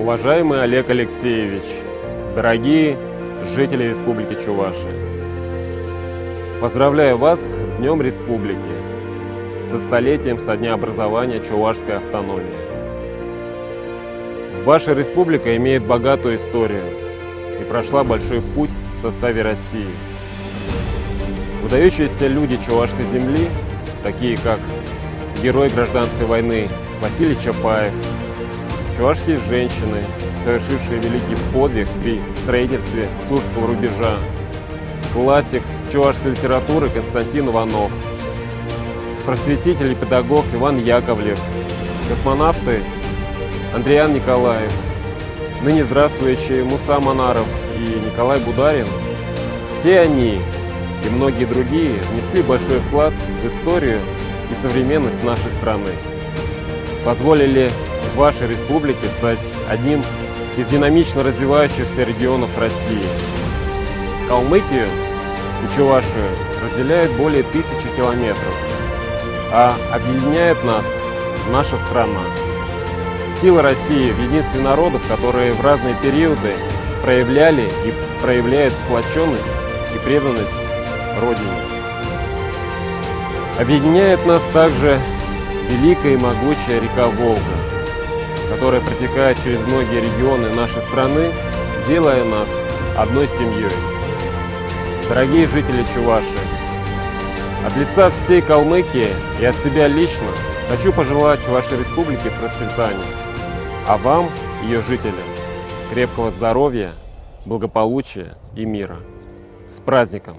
Уважаемый Олег Алексеевич, дорогие жители Республики Чувашия, поздравляю вас с Днем Республики, со столетием со дня образования Чувашской автономии. Ваша республика имеет богатую историю и прошла большой путь в составе России. Выдающиеся люди Чувашской земли, такие как герой гражданской войны Василий Чапаев, чувашские женщины, совершившие великий подвиг при строительстве Сурского рубежа, классик чувашской литературы Константин Иванов, просветитель и педагог Иван Яковлев, космонавты Андриан Николаев, ныне здравствующие Муса Манаров и Николай Бударин, все они и многие другие внесли большой вклад в историю и современность нашей страны. Позволили вашей республике стать одним из динамично развивающихся регионов России. Калмыкию и Чувашию разделяют более 1000 километров, а объединяет нас наша страна. Сила России в единстве народов, которые в разные периоды проявляли и проявляют сплоченность и преданность Родине. Объединяет нас также великая и могучая река Волга, которая протекает через многие регионы нашей страны, делая нас одной семьей. Дорогие жители Чувашии, от лица всей Калмыкии и от себя лично хочу пожелать вашей республике процветания, а вам, ее жителям, крепкого здоровья, благополучия и мира. С праздником!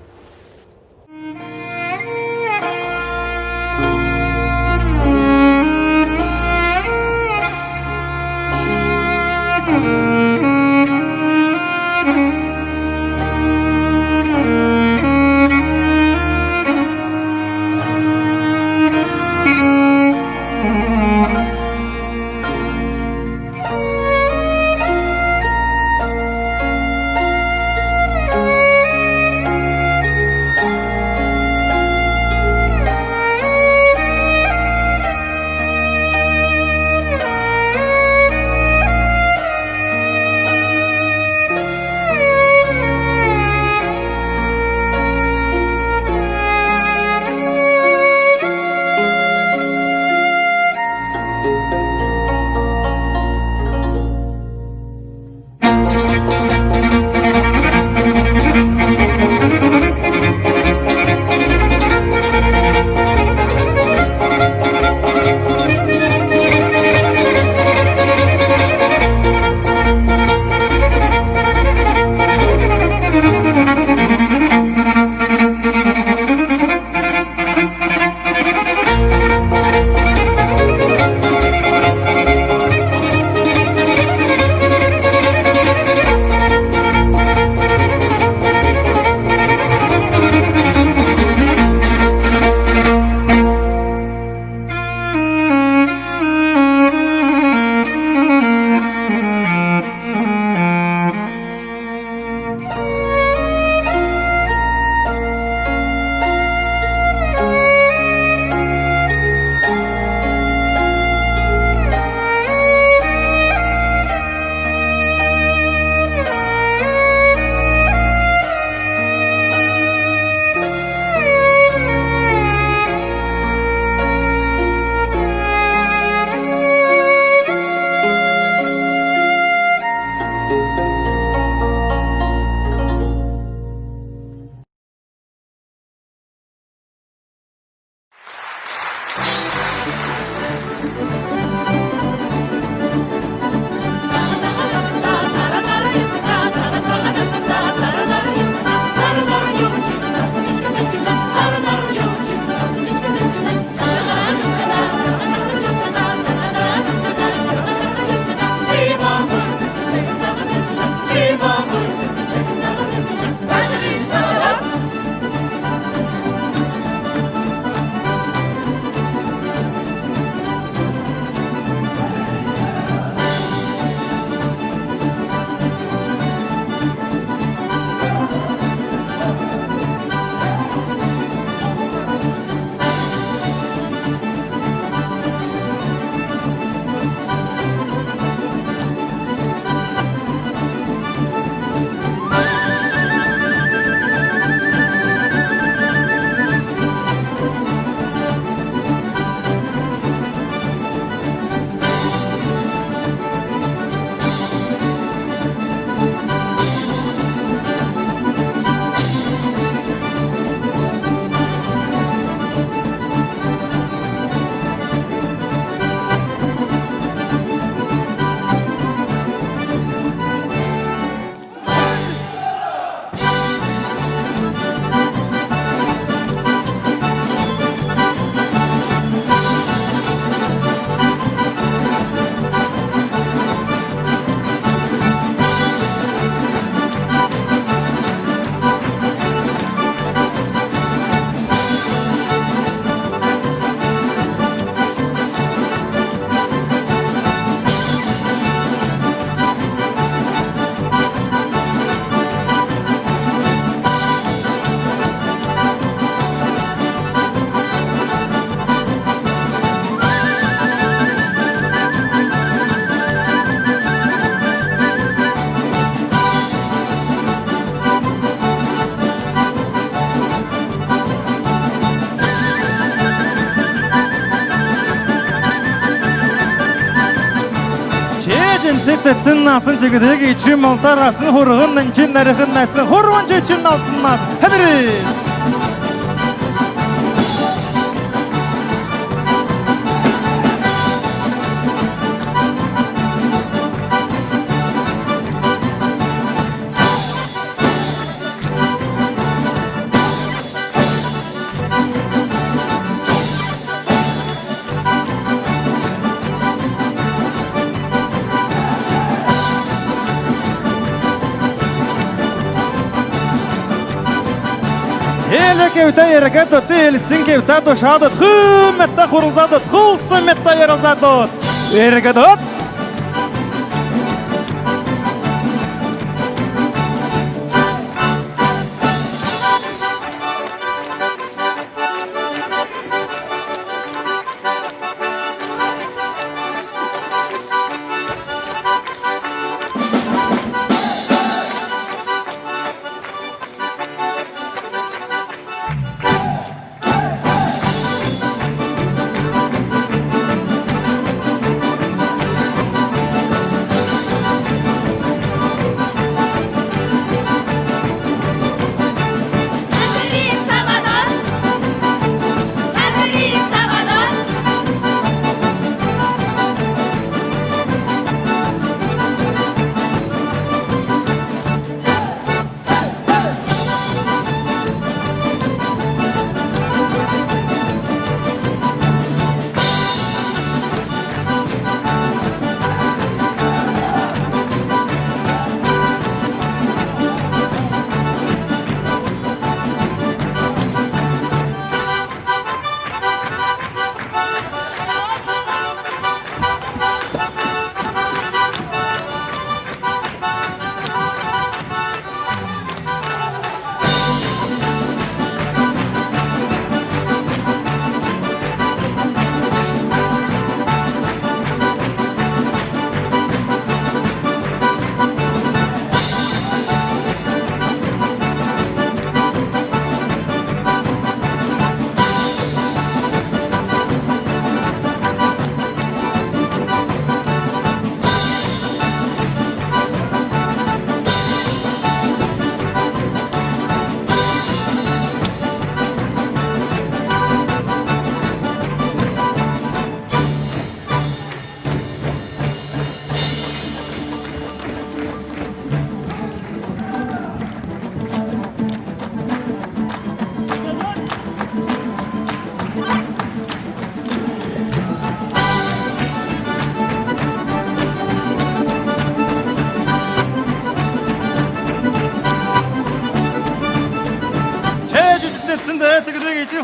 setsin nasın çekidek içi maltarasın hurğunun için narıqın nasın hurğuncu için altınmaz. Hadi. Hele kevta yerge dot, elsin kevta doşadot, hümette kurulzadot, hılsımette yeralzadot. Yerge dot.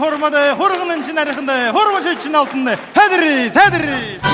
Hurmada, hurğunun için narıqında, hurğuncu için altında. Hədiriz, hədiriz.